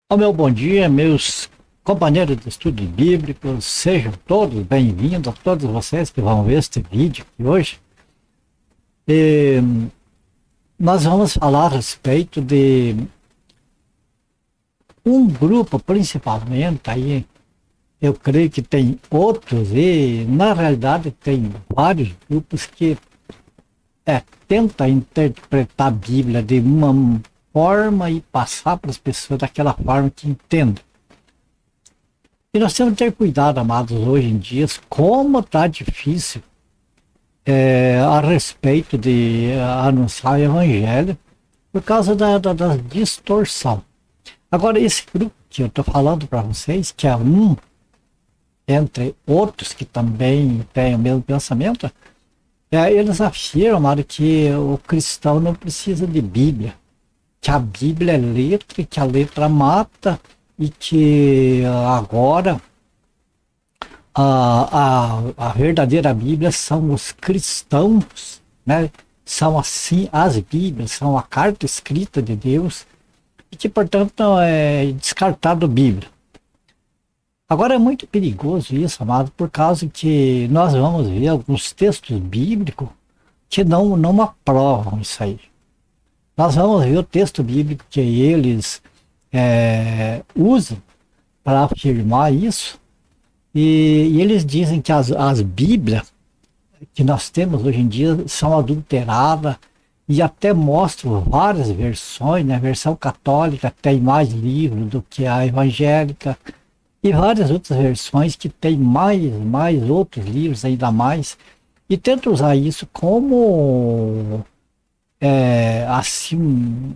Ó, meu bom dia, meus companheiros de estudos bíblicos, sejam todos bem-vindos, a todos vocês que vão ver este vídeo aqui hoje. E nós vamos falar a respeito de um grupo, principalmente, aí eu creio que tem outros, e na realidade tem vários grupos que tentam interpretar a Bíblia de uma forma e passar para as pessoas daquela forma que entendem. E nós temos que ter cuidado, amados, hoje em dia, como está difícil a respeito de anunciar o evangelho por causa da distorção. Agora, esse grupo que eu estou falando para vocês, que é um entre outros que também têm o mesmo pensamento, eles afirmam, amado, que o cristão não precisa de Bíblia, que a Bíblia é letra e que a letra mata, e que agora a verdadeira Bíblia são os cristãos, né? São assim as Bíblias, são a carta escrita de Deus, e que portanto é descartado a Bíblia. Agora é muito perigoso isso, amado, por causa que nós vamos ver alguns textos bíblicos que não aprovam isso aí. Nós vamos ver o texto bíblico que eles usam para afirmar isso, e eles dizem que as Bíblias que nós temos hoje em dia são adulteradas, e até mostram várias versões, né? A versão católica tem mais livros do que a evangélica, e várias outras versões que tem mais outros livros ainda mais, e tentam usar isso como assim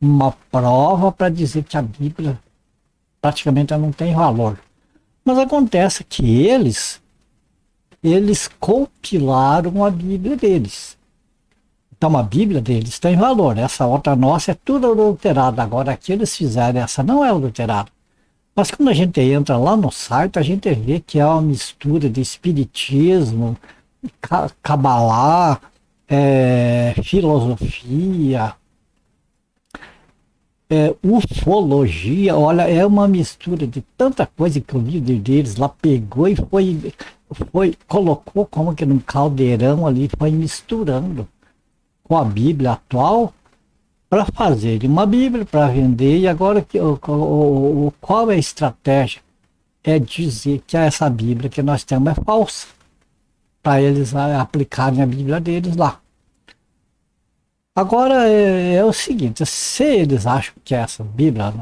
uma prova para dizer que a Bíblia praticamente não tem valor. Mas acontece que eles compilaram a Bíblia deles. Então a Bíblia deles tem valor. Essa outra nossa é tudo adulterada. Agora aqui eles fizeram, essa não é adulterada. Mas quando a gente entra lá no site, a gente vê que é uma mistura de espiritismo, cabalá, filosofia, ufologia. Olha, é uma mistura de tanta coisa que o líder deles lá pegou e colocou como que num caldeirão ali, foi misturando com a Bíblia atual para fazer uma Bíblia para vender. E agora qual é a estratégia? É dizer que essa Bíblia que nós temos é falsa, para eles aplicarem a Bíblia deles lá. Agora é o seguinte, se eles acham que essa Bíblia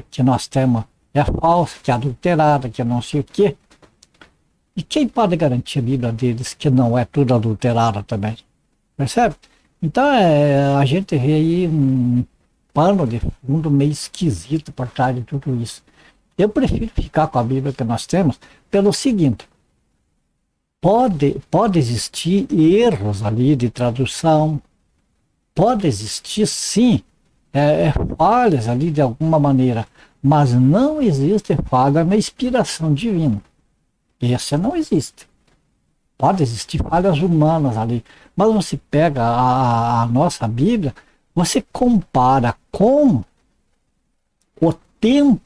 que nós temos é falsa, que é adulterada, que não sei o quê, e quem pode garantir a Bíblia deles que não é tudo adulterada também? Percebe? Então a gente vê aí um pano de fundo meio esquisito por trás de tudo isso. Eu prefiro ficar com a Bíblia que nós temos pelo seguinte: pode existir erros ali de tradução, pode existir sim falhas ali de alguma maneira, mas não existe falha na inspiração divina. Essa não existe. Pode existir falhas humanas ali, mas você pega a nossa Bíblia, você compara com o tempo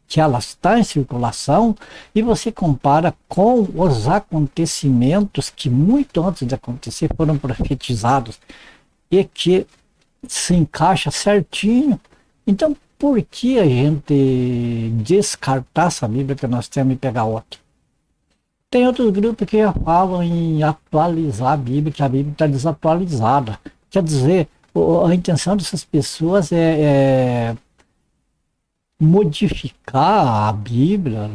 que ela está em circulação, e você compara com os acontecimentos que muito antes de acontecer foram profetizados e que se encaixa certinho. Então, por que a gente descartar essa Bíblia que nós temos e pegar outra? Tem outros grupos que já falam em atualizar a Bíblia, que a Bíblia está desatualizada. Quer dizer, a intenção dessas pessoas é modificar a Bíblia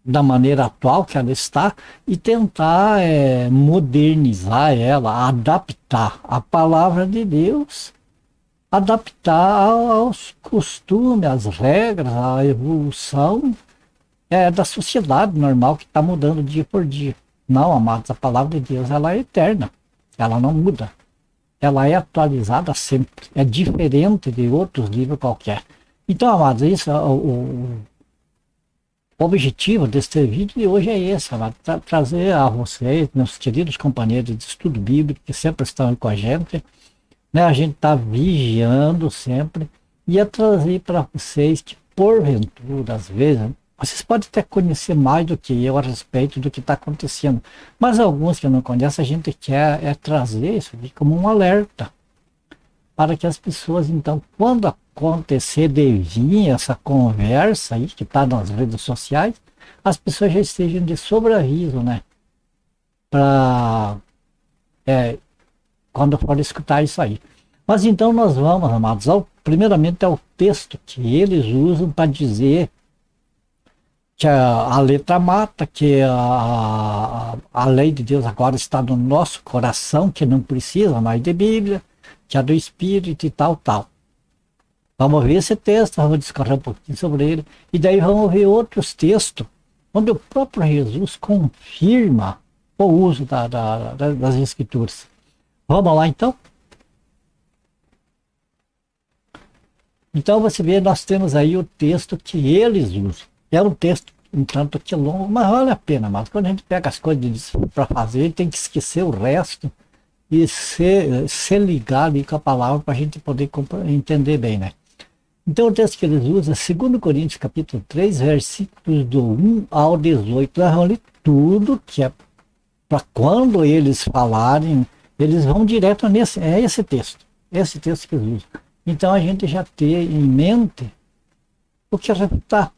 da maneira atual que ela está e tentar modernizar ela, adaptar a palavra de Deus, adaptar aos costumes, às regras, à evolução da sociedade normal que está mudando dia por dia. Não, amados, a palavra de Deus ela é eterna, ela não muda, ela é atualizada sempre, é diferente de outros livros qualquer. Então, amados, isso o objetivo desse vídeo de hoje é esse, amado, trazer a vocês, meus queridos companheiros de estudo bíblico que sempre estão com a gente, né? A gente está vigiando sempre ia trazer para vocês que, porventura, às vezes, vocês podem até conhecer mais do que eu a respeito do que está acontecendo, mas alguns que não conhecem, a gente quer trazer isso aqui como um alerta, para que as pessoas, então, quando acontecer de vir essa conversa aí, que está nas redes sociais, as pessoas já estejam de sobreaviso, né? Para quando for escutar isso aí. Mas então nós vamos, amados, primeiramente é o texto que eles usam para dizer que a letra mata, que a lei de Deus agora está no nosso coração, que não precisa mais de Bíblia, que é do Espírito e tal, tal. Vamos ver esse texto, vamos discorrer um pouquinho sobre ele, e daí vamos ver outros textos, onde o próprio Jesus confirma o uso das Escrituras. Vamos lá então? Então você vê, nós temos aí o texto que eles usam. É um texto um tanto que longo, mas vale a pena, mas quando a gente pega as coisas para fazer, a gente tem que esquecer o resto e se ligar ali com a palavra para a gente poder entender bem, né? Então o texto que eles usam é 2 Coríntios capítulo 3, versículos do 1 ao 18. Nós vamos ler tudo que é para quando eles falarem, eles vão direto nesse, esse texto que eles usam. Então a gente já tem em mente o que refutar.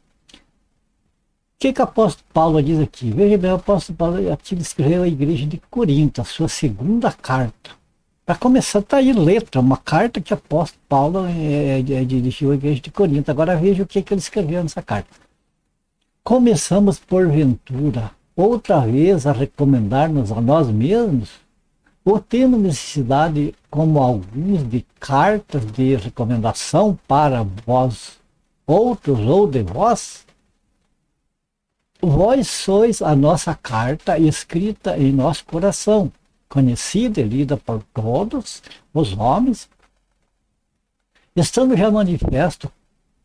O que o apóstolo Paulo diz aqui? Veja bem, o apóstolo Paulo aqui escreveu a igreja de Corinto, a sua segunda carta. Para começar, está aí letra, uma carta que o apóstolo Paulo dirigiu à igreja de Corinto. Agora veja o que ele escreveu nessa carta. Começamos, porventura, outra vez a recomendar-nos a nós mesmos? Ou temos necessidade, como alguns, de cartas de recomendação para vós outros ou de vós? Vós sois a nossa carta escrita em nosso coração, conhecida e lida por todos os homens, estando já manifesto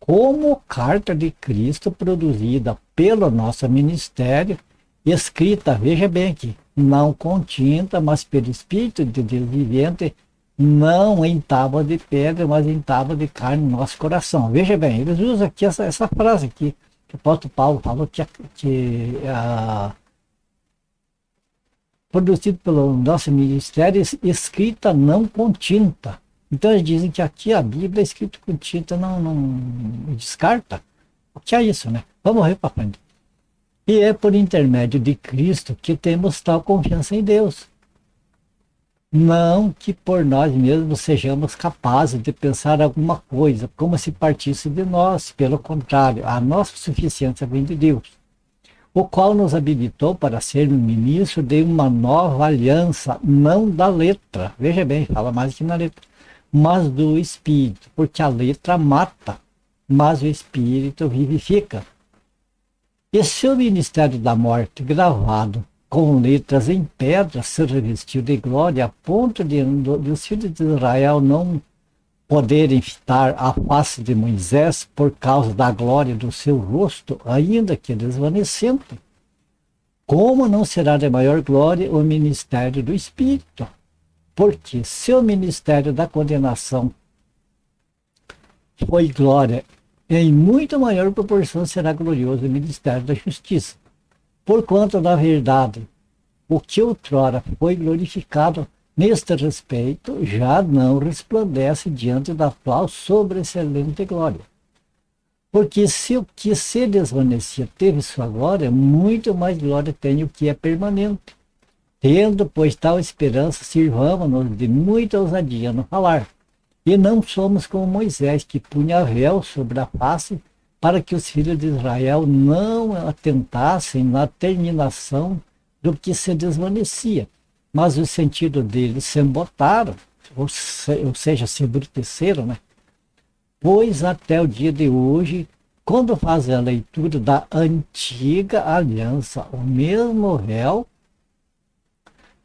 como carta de Cristo produzida pelo nosso ministério, escrita, veja bem aqui, não com tinta, mas pelo Espírito de Deus vivente, não em tábua de pedra, mas em tábua de carne no nosso coração. Veja bem, eles usam aqui essa frase aqui, que o apóstolo Paulo falou produzido pelo nosso ministério, escrita não com tinta. Então eles dizem que aqui a Bíblia é escrita com tinta, não descarta. O que é isso, né? Vamos ver para frente. E é por intermédio de Cristo que temos tal confiança em Deus. Não que por nós mesmos sejamos capazes de pensar alguma coisa, como se partisse de nós. Pelo contrário, a nossa suficiência vem de Deus, o qual nos habilitou para sermos ministros de uma nova aliança, não da letra. Veja bem, fala mais que na letra, mas do Espírito, porque a letra mata, mas o Espírito vivifica. E se o ministério da morte, gravado com letras em pedra, se revestiu de glória, a ponto de os filhos de Israel não poderem fitar a face de Moisés por causa da glória do seu rosto, ainda que desvanecente, como não será de maior glória o ministério do Espírito? Porque se o ministério da condenação foi glória, em muito maior proporção será glorioso o ministério da justiça. Porquanto, na verdade, o que outrora foi glorificado neste respeito já não resplandece diante da atual sobreexcelente glória. Porque se o que se desvanecia teve sua glória, muito mais glória tem o que é permanente. Tendo, pois, tal esperança, sirvamos-nos de muita ousadia no falar. E não somos como Moisés, que punha véu sobre a face, para que os filhos de Israel não atentassem na terminação do que se desvanecia. Mas o sentido deles se embotaram, ou seja, se embruteceram, né? Pois até o dia de hoje, quando fazem a leitura da antiga aliança, o mesmo véu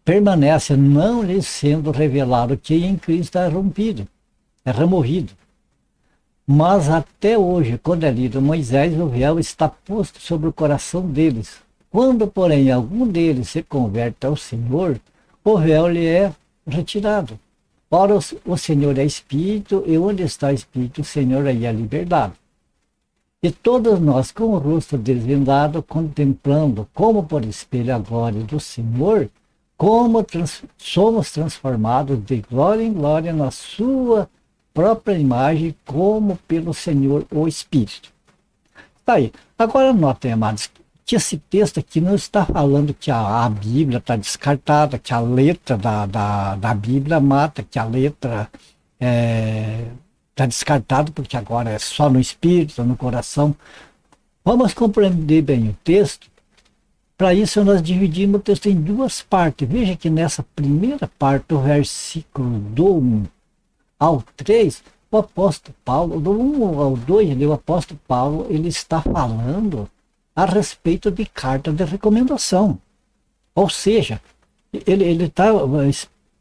permanece, não lhe sendo revelado que em Cristo é removido. Mas até hoje, quando é lido Moisés, o véu está posto sobre o coração deles. Quando, porém, algum deles se converte ao Senhor, o véu lhe é retirado. Ora, o Senhor é Espírito, e onde está o Espírito, o Senhor aí é a liberdade. E todos nós, com o rosto desvendado, contemplando como por espelho a glória do Senhor, como somos transformados de glória em glória na sua própria imagem, como pelo Senhor o Espírito. Tá aí. Agora notem, amados, que esse texto aqui não está falando que a Bíblia está descartada, que a letra da Bíblia mata, que a letra está descartada porque agora é só no espírito, no coração. Vamos compreender bem o texto. Para isso nós dividimos o texto em duas partes. Veja que nessa primeira parte, do versículo do 1 ao 3, o apóstolo Paulo, do 1 ao 2, o apóstolo Paulo, ele está falando a respeito de carta de recomendação. Ou seja, ele está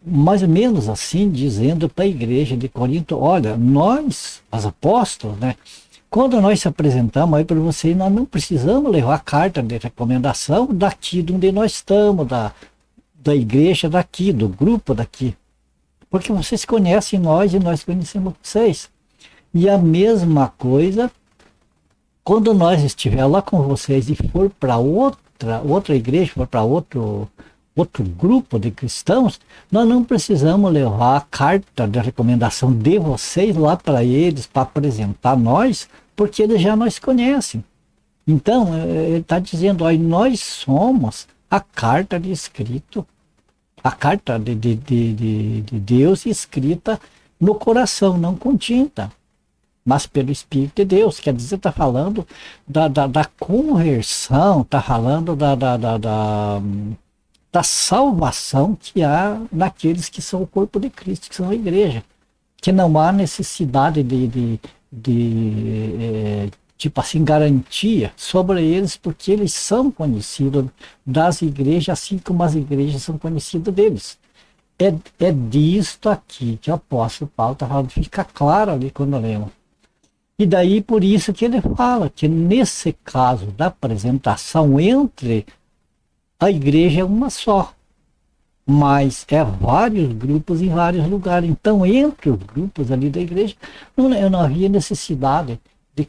mais ou menos assim dizendo para a igreja de Corinto: olha, nós, os apóstolos, né, quando nós se apresentamos aí para vocês, nós não precisamos levar carta de recomendação daqui de onde nós estamos, da igreja daqui, do grupo daqui. Porque vocês conhecem nós e nós conhecemos vocês. E a mesma coisa, quando nós estiver lá com vocês e for para outra igreja, for para outro grupo de cristãos, nós não precisamos levar a carta de recomendação de vocês lá para eles, para apresentar nós, porque eles já nos conhecem. Então, ele está dizendo, ó, nós somos a carta de escrito, a carta de Deus escrita no coração, não com tinta, mas pelo Espírito de Deus. Quer dizer, está falando da conversão, está falando da salvação que há naqueles que são o corpo de Cristo, que são a igreja. Que não há necessidade tipo assim, garantia sobre eles, porque eles são conhecidos das igrejas, assim como as igrejas são conhecidas deles. É disto aqui que o apóstolo Paulo está falando, fica claro ali quando lemos. E daí por isso que ele fala que nesse caso da apresentação entre a igreja é uma só, mas é vários grupos em vários lugares. Então, entre os grupos ali da igreja, não havia necessidade de,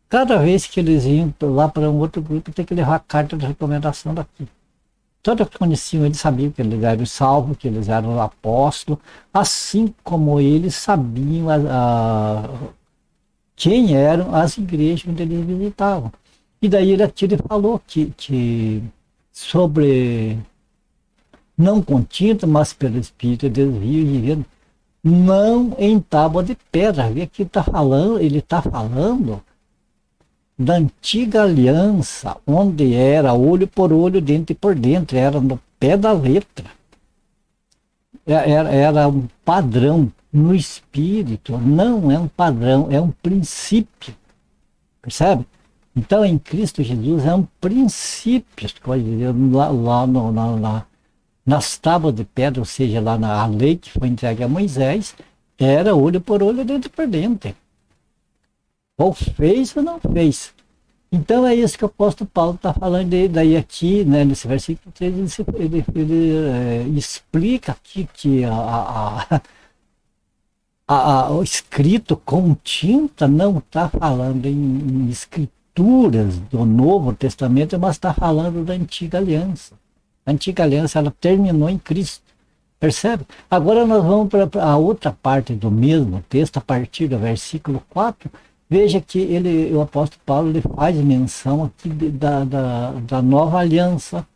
cada vez que eles iam lá para um outro grupo, ter que levar a carta de recomendação daqui. Todos que conheciam, eles sabiam que eles eram salvos, que eles eram apóstolos, assim como eles sabiam quem eram as igrejas onde eles visitavam. E daí ele falou que sobre não com tinta, mas pelo Espírito de Deus vivendo, não em tábua de pedra. Vê que ele está falando da antiga aliança, onde era olho por olho, dente por dente, era no pé da letra. Era um padrão no Espírito, não é um padrão, é um princípio. Percebe? Então, em Cristo Jesus, é um princípio, lá nas tábuas de pedra, ou seja, lá na lei que foi entregue a Moisés, era olho por olho, dente por dente. Ou fez ou não fez. Então, é isso que o apóstolo Paulo está falando. Daí aqui, né, nesse versículo 3, ele explica aqui que o escrito com tinta não está falando em escrituras do Novo Testamento, mas está falando da antiga aliança. A antiga aliança, ela terminou em Cristo. Percebe? Agora nós vamos para a outra parte do mesmo texto, a partir do versículo 4. Veja que o apóstolo Paulo ele faz menção aqui da nova aliança.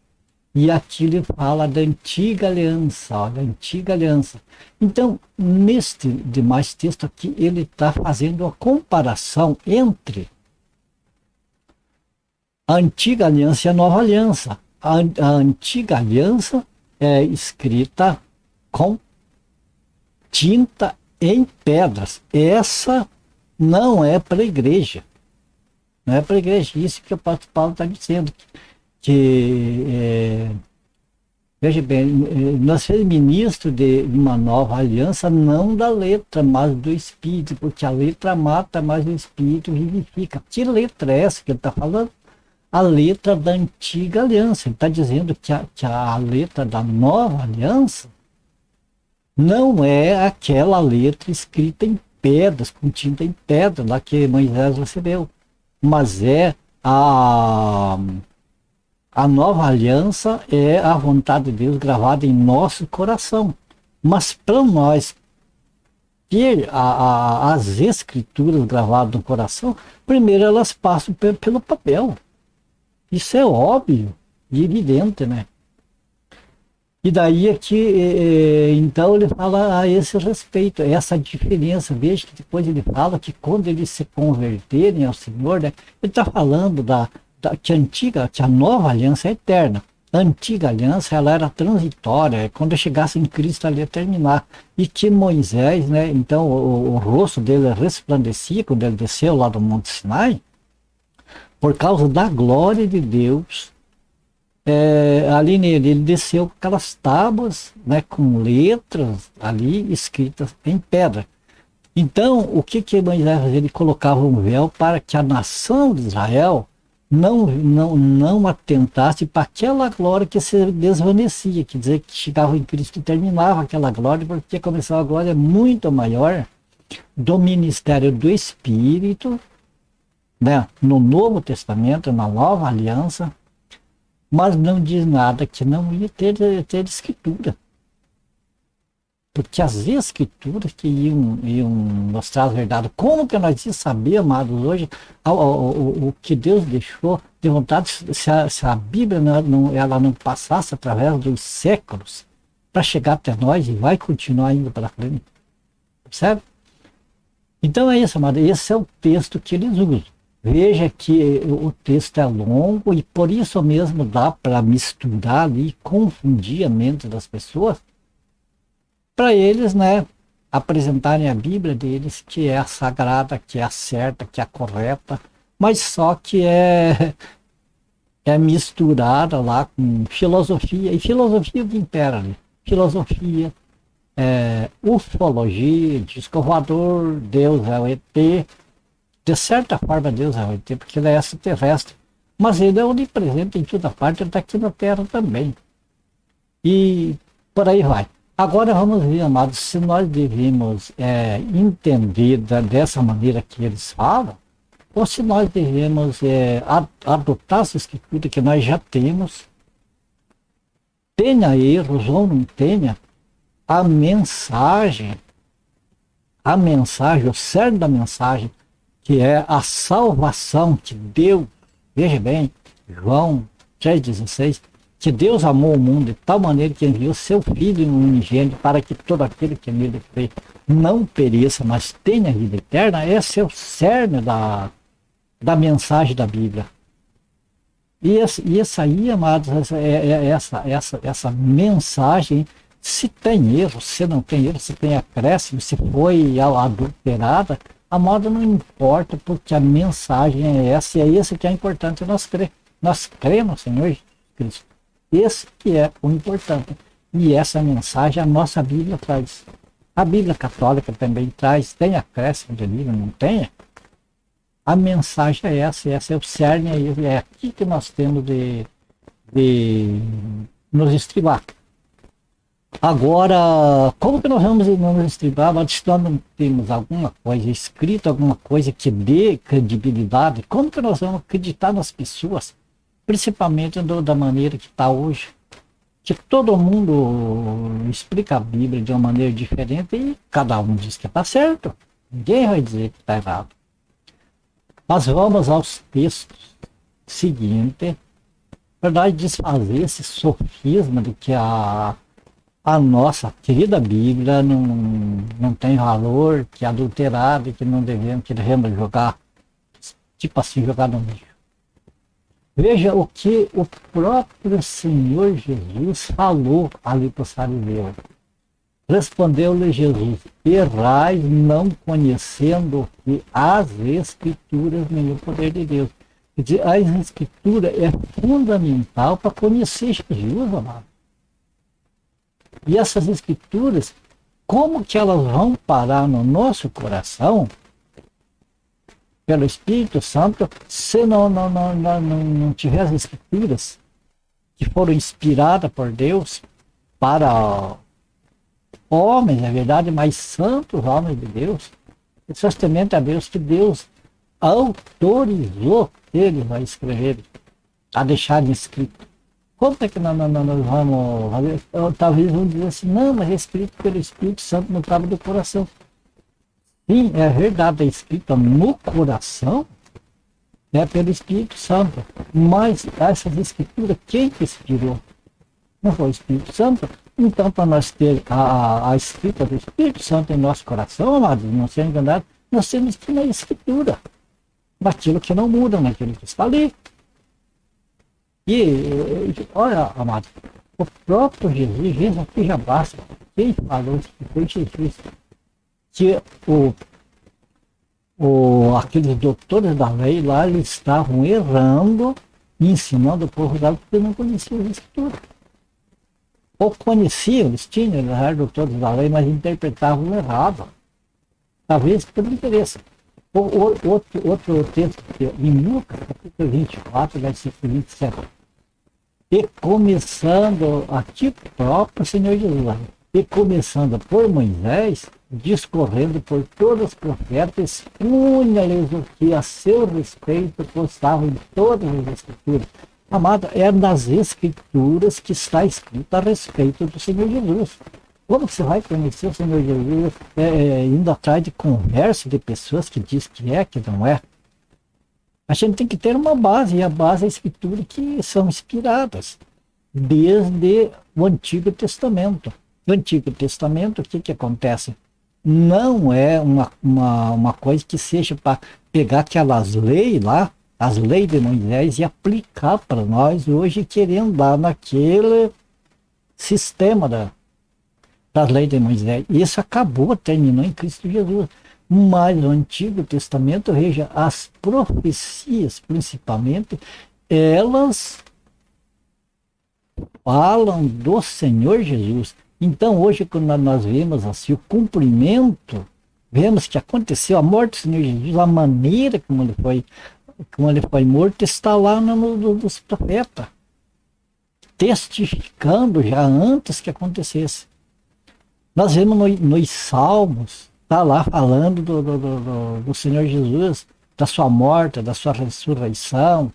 E aqui ele fala da antiga aliança, ó, da antiga aliança. Então, neste demais texto aqui, ele está fazendo a comparação entre a antiga aliança e a nova aliança. A antiga aliança é escrita com tinta em pedras. Essa não é para a igreja. Não é para a igreja. Isso que o apóstolo Paulo está dizendo. Veja bem, nós somos ministros de uma nova aliança, não da letra, mas do Espírito, porque a letra mata, mas o Espírito vivifica. Que letra é essa que ele está falando? A letra da antiga aliança. Ele está dizendo que a letra da nova aliança não é aquela letra escrita em pedras, com tinta em pedra, lá que Moisés recebeu, mas é a nova aliança, é a vontade de Deus gravada em nosso coração. Mas para nós ter as escrituras gravadas no coração, primeiro elas passam pelo papel. Isso é óbvio e evidente, né? E daí aqui, então ele fala a esse respeito, essa diferença. Veja que depois ele fala que quando eles se converterem ao Senhor, né, ele está falando que a nova aliança é eterna. A antiga aliança, ela era transitória, quando chegasse em Cristo ela ia terminar. E que Moisés, né, então o rosto dele resplandecia quando ele desceu lá do Monte Sinai, por causa da glória de Deus. Ali nele, ele desceu com aquelas tábuas, né, com letras ali escritas em pedra. Então, o que Moisés fazia? Ele colocava um véu para que a nação de Israel não atentasse para aquela glória que se desvanecia, quer dizer, que chegava em Cristo e terminava aquela glória, porque começava a glória muito maior do ministério do Espírito, né, no Novo Testamento, na Nova Aliança, mas não diz nada que não ia ter escritura. Porque as escrituras que iam mostrar a verdade, como que nós íamos saber, amados, hoje, o que Deus deixou de vontade, se a Bíblia ela não passasse através dos séculos para chegar até nós e vai continuar indo para frente. Percebe? Então é isso, amado, esse é o texto que eles usam. Veja que o texto é longo e por isso mesmo dá para misturar ali, confundir a mente das pessoas, para eles, né, apresentarem a Bíblia deles, que é a sagrada, que é a certa, que é a correta, mas só que é misturada lá com filosofia, e filosofia que impera ali, filosofia, ufologia, diz que o voador, Deus é o ET. De certa forma, Deus é o ET, porque ele é extraterrestre. Mas ele é onipresente em toda parte, ele está aqui na Terra também. E por aí vai. Agora vamos ver, amados, se nós devemos entender dessa maneira que eles falam, ou se nós devemos adotar essa escritura que nós já temos, tenha erros ou não tenha, a mensagem, o cerne da mensagem, que é a salvação que Deus, veja bem, João 3,16, que Deus amou o mundo de tal maneira que enviou seu Filho unigênito para que todo aquele que nele crê não pereça, mas tenha vida eterna. Esse é o cerne da mensagem da Bíblia. E essa aí, amados, essa mensagem, se tem erro, se não tem erro, se tem acréscimo, se foi adulterada, a moda não importa, porque a mensagem é essa, e é isso que é importante nós crer. Nós cremos no Senhor Jesus Cristo. Esse que é o importante. E essa mensagem a nossa Bíblia traz. A Bíblia católica também traz. Tem acréscimo de livro, não tem? A mensagem é essa é o cerne, é aqui que nós temos de nos estribar. Agora, como que nós vamos nos estribar? Se nós não temos alguma coisa escrita, alguma coisa que dê credibilidade, como que nós vamos acreditar nas pessoas? Principalmente da maneira que está hoje. Que todo mundo explica a Bíblia de uma maneira diferente e cada um diz que está certo. Ninguém vai dizer que está errado. Mas vamos aos textos seguintes, para nós desfazer esse sofisma de que a nossa querida Bíblia não tem valor, que é adulterada e que não devemos jogar, tipo assim, jogar no lixo. Veja o que o próprio Senhor Jesus falou ali para os fariseus. Respondeu-lhe Jesus: errais não conhecendo que as Escrituras nem o poder de Deus. Quer dizer, a Escritura é fundamental para conhecer Jesus, amado. E essas Escrituras, como que elas vão parar no nosso coração, pelo Espírito Santo, se não tiver as Escrituras que foram inspiradas por Deus para homens, é verdade, mas santos homens de Deus, pessoas tementes a Deus, que Deus autorizou eles a escreverem, a deixarem escrito. Como é que nós vamos fazer? Talvez vão dizer assim, não, mas é escrito pelo Espírito Santo no tábua do coração. Sim, é verdade, é escrito no coração, é pelo Espírito Santo. Mas essas escrituras, quem que inspirou? Não foi o Espírito Santo? Então, para nós ter a escrita do Espírito Santo em nosso coração, amados, não ser enganado, nós temos que ir na escritura, naquilo que não muda, naquilo que está ali. E, olha, amado, o próprio Jesus aqui já basta. Quem falou isso que foi Jesus, que aqueles doutores da lei lá, eles estavam errando e ensinando o povo dela porque não conheciam as escrituras. Ou conheciam, eles tinham, eles eram doutores da lei, mas interpretavam errado. Talvez por interesse. Outro texto, em Lucas, capítulo 24, versículo 27. E começando aqui próprio Senhor Jesus, e começando por Moisés, discorrendo por todos os profetas, punha-lhes o que a seu respeito constava em todas as escrituras. Amado, é nas escrituras que está escrito a respeito do Senhor Jesus. Como você vai conhecer o Senhor Jesus indo atrás de conversa de pessoas que diz que não é? A gente tem que ter uma base, e a base é a escritura que são inspiradas desde o Antigo Testamento. No Antigo Testamento, o que acontece? Não é uma coisa que seja para pegar aquelas leis lá, as leis de Moisés, e aplicar para nós hoje, querer andar naquele sistema das leis de Moisés. Isso acabou, terminou em Cristo Jesus. Mas no Antigo Testamento, veja, as profecias, principalmente, elas falam do Senhor Jesus. Então, hoje, quando nós vemos assim, o cumprimento, vemos que aconteceu a morte do Senhor Jesus, a maneira como ele foi morto, está lá nos profetas, testificando já antes que acontecesse. Nós vemos nos Salmos, está lá falando do Senhor Jesus, da sua morte, da sua ressurreição,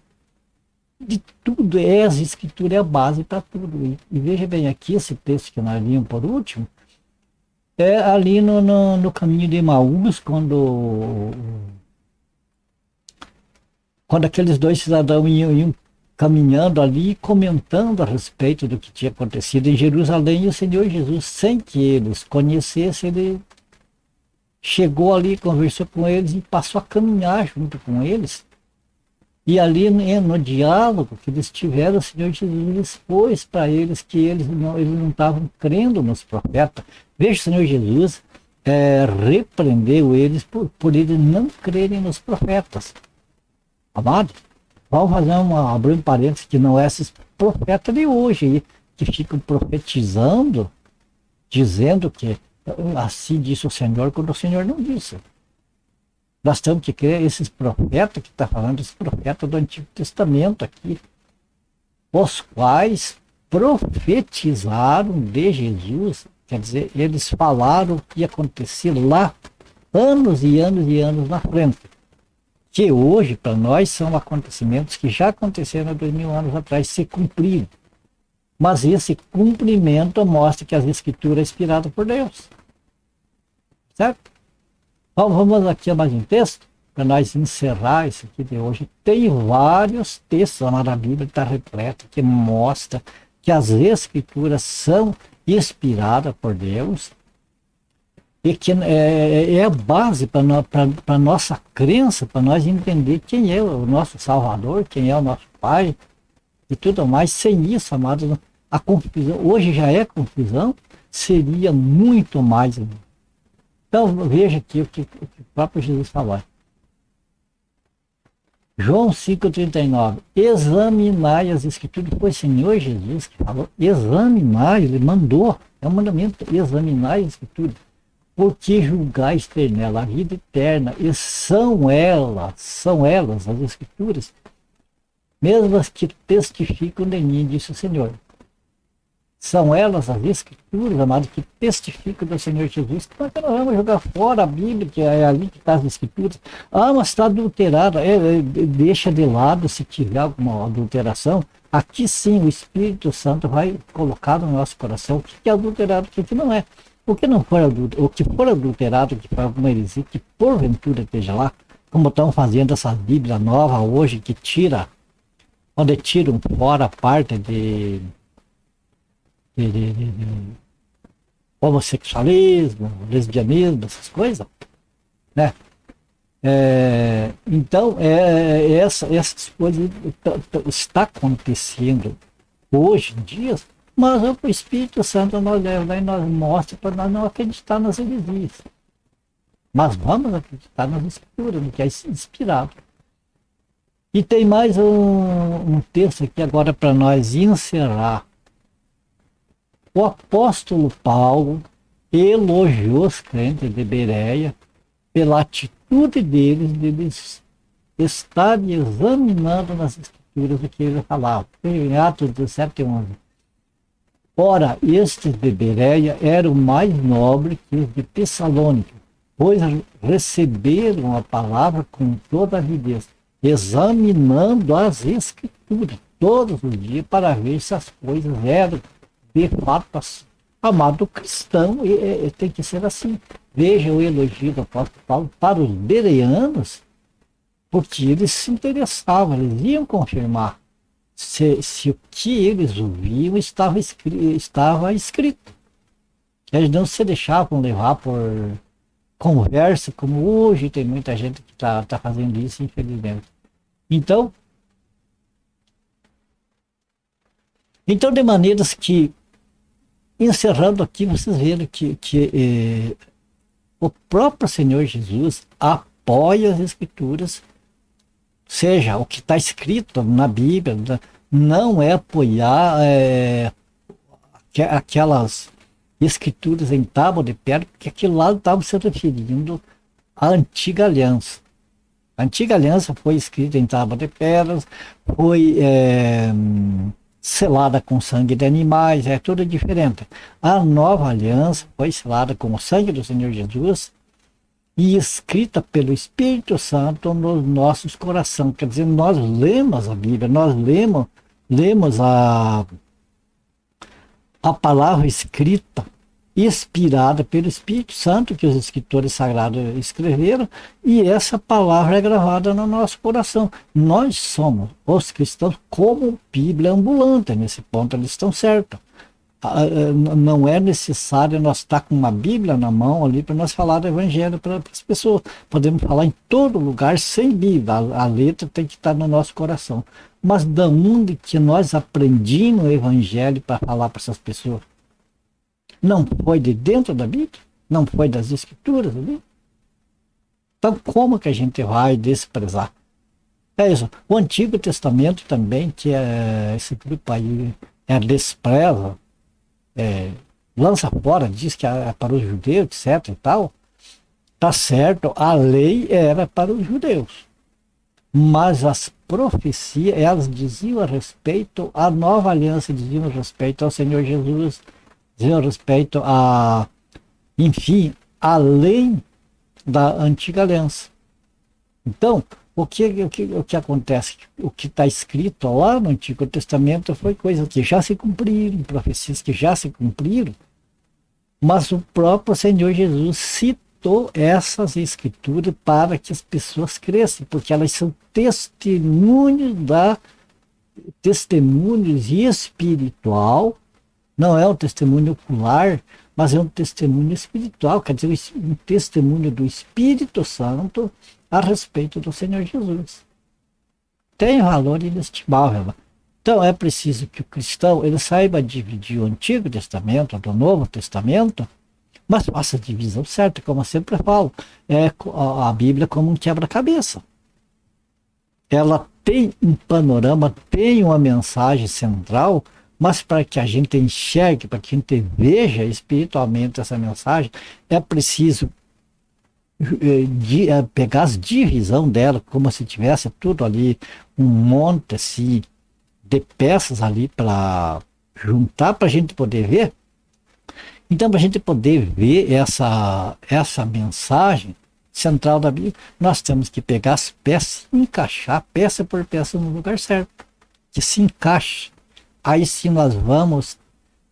de tudo. As escrituras é a base para tudo. E veja bem aqui, esse texto que nós vimos por último, é ali no caminho de Emaús, quando aqueles dois cidadãos iam caminhando ali, comentando a respeito do que tinha acontecido em Jerusalém, e o Senhor Jesus, sem que eles conhecessem, ele chegou ali, conversou com eles e passou a caminhar junto com eles. E ali no diálogo que eles tiveram, o Senhor Jesus expôs para eles que eles não estavam crendo nos profetas. Veja, o Senhor Jesus repreendeu eles por eles não crerem nos profetas. Amado, vamos abrir um parênteses, que não é esses profetas de hoje que ficam profetizando, dizendo que assim disse o Senhor, quando o Senhor não disse. Nós temos que crer esses profetas que está falando, esses profetas do Antigo Testamento aqui, os quais profetizaram de Jesus, quer dizer, eles falaram o que ia acontecer lá, anos e anos e anos na frente, que hoje, para nós, são acontecimentos que já aconteceram há 2000 anos atrás, se cumpriram. Mas esse cumprimento mostra que as escrituras são inspiradas por Deus. Certo? Então, vamos aqui a mais um texto, para nós encerrar isso aqui de hoje. Tem vários textos lá na Bíblia, está repleta, que mostra que as escrituras são inspiradas por Deus, e que é a base para a nossa crença, para nós entender quem é o nosso Salvador, quem é o nosso Pai, e tudo mais. Sem isso, amados, a confusão, hoje já é confusão, seria muito mais. Então, veja aqui o que o próprio Jesus falou. João 5,39. Examinai as escrituras. Foi o Senhor Jesus que falou. Examinai, ele mandou. É um mandamento. Examinai as escrituras. Porque julgais ter nela a vida eterna. E são elas, as escrituras, mesmas que testificam de mim, disse o Senhor. São elas as escrituras, amado, que testificam do Senhor Jesus. Como é que nós vamos jogar fora a Bíblia, que é ali que está as escrituras? Ah, mas está adulterada. Deixa de lado se tiver alguma adulteração. Aqui sim o Espírito Santo vai colocar no nosso coração o que é adulterado e o que não é. O que não for adulterado, o que for adulterado, que for alguma heresia, que porventura esteja lá, como estão fazendo essa Bíblia nova hoje, que tira, onde tiram fora a parte de homossexualismo, lesbianismo, essas coisas, né? Então, essas coisas está acontecendo hoje em dia, mas o Espírito Santo nos leva e nos mostra para nós não acreditar nas heresias. Mas vamos acreditar nas Escrituras, no que é inspirado. E tem mais um texto aqui agora para nós encerrar. O apóstolo Paulo elogiou os crentes de Bereia pela atitude deles estarem examinando nas Escrituras o que ele falava. Em Atos 17:11. Ora, estes de Bereia eram mais nobres que os de Tessalônica, pois receberam a palavra com toda a avidez, examinando as Escrituras todos os dias para ver se as coisas eram de fato assim. Amado cristão, tem que ser assim. Veja o elogio do apóstolo Paulo para os bereanos, porque eles se interessavam, eles iam confirmar se o que eles ouviam estava escrito. Eles não se deixavam levar por conversa, como hoje tem muita gente que está fazendo isso, infelizmente. Então, de maneiras que, encerrando aqui, vocês viram que o próprio Senhor Jesus apoia as Escrituras, seja o que está escrito na Bíblia, não é apoiar aquelas Escrituras em tábua de pedra, porque aquilo lá estava se referindo à antiga aliança. A antiga aliança foi escrita em tábua de pedras, foi selada com sangue de animais, é tudo diferente. A nova aliança foi selada com o sangue do Senhor Jesus e escrita pelo Espírito Santo nos nossos corações. Quer dizer, nós lemos a Bíblia, nós lemos a palavra escrita, inspirada pelo Espírito Santo, que os escritores sagrados escreveram, e essa palavra é gravada no nosso coração. Nós somos, os cristãos, como Bíblia ambulante. Nesse ponto eles estão certos. Não é necessário nós estar com uma Bíblia na mão ali para nós falar do Evangelho para as pessoas. Podemos falar em todo lugar sem Bíblia. A letra tem que estar no nosso coração. Mas da onde que nós aprendimos o Evangelho para falar para essas pessoas? Não foi de dentro da Bíblia? Não foi das Escrituras ali? Então como que a gente vai desprezar? É isso. O Antigo Testamento também, que esse grupo aí despreza, lança fora, diz que é para os judeus, etc e tal. Tá certo, a lei era para os judeus. Mas as profecias, elas diziam a respeito à nova aliança, diziam a respeito ao Senhor Jesus, diziam a respeito a, enfim, além da antiga aliança. Então, o que acontece? O que está escrito lá no Antigo Testamento foi coisas que já se cumpriram, profecias que já se cumpriram, mas o próprio Senhor Jesus citou essas escrituras para que as pessoas cresçam, porque elas são testemunhos espiritual. Não é um testemunho ocular, mas é um testemunho espiritual, quer dizer, um testemunho do Espírito Santo a respeito do Senhor Jesus. Tem valor inestimável. Então é preciso que o cristão ele saiba dividir o Antigo Testamento do Novo Testamento, mas faça a divisão certa, como eu sempre falo. A Bíblia como um quebra-cabeça. Ela tem um panorama, tem uma mensagem central, mas para que a gente enxergue, para que a gente veja espiritualmente essa mensagem, é preciso pegar as divisão dela, como se tivesse tudo ali, um monte assim, de peças ali para juntar para a gente poder ver. Então, para a gente poder ver essa mensagem central da Bíblia, nós temos que pegar as peças e encaixar peça por peça no lugar certo, que se encaixe. Aí sim nós vamos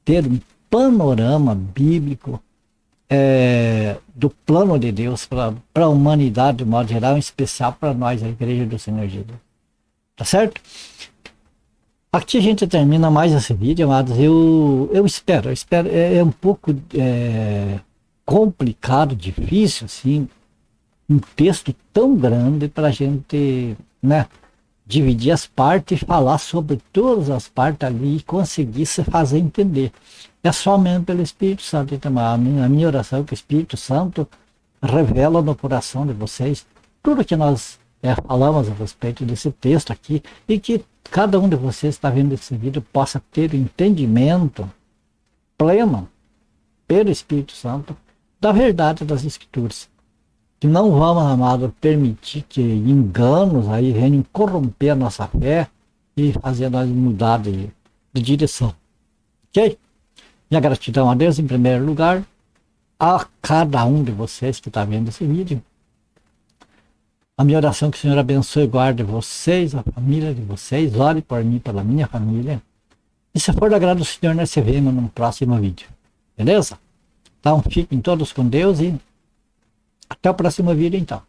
ter um panorama bíblico do plano de Deus para a humanidade de modo geral, em especial para nós, a Igreja do Senhor Jesus. Tá certo? Aqui a gente termina mais esse vídeo, amados. Eu espero, é um pouco complicado, difícil, assim, um texto tão grande para a gente, né, dividir as partes e falar sobre todas as partes ali e conseguir se fazer entender. É somente pelo Espírito Santo. Então, a minha oração é que o Espírito Santo revela no coração de vocês tudo que nós falamos a respeito desse texto aqui e que cada um de vocês que está vendo esse vídeo possa ter o entendimento pleno pelo Espírito Santo da verdade das Escrituras. Que não vamos, amado, permitir que enganos aí venham corromper a nossa fé e fazer nós mudar de direção. Ok? Minha gratidão a Deus em primeiro lugar, a cada um de vocês que está vendo esse vídeo. A minha oração é que o Senhor abençoe e guarde vocês, a família de vocês, ore por mim, pela minha família. E se for do agrado do Senhor, nós se vemos num próximo vídeo. Beleza? Então fiquem todos com Deus e até o próximo vídeo então.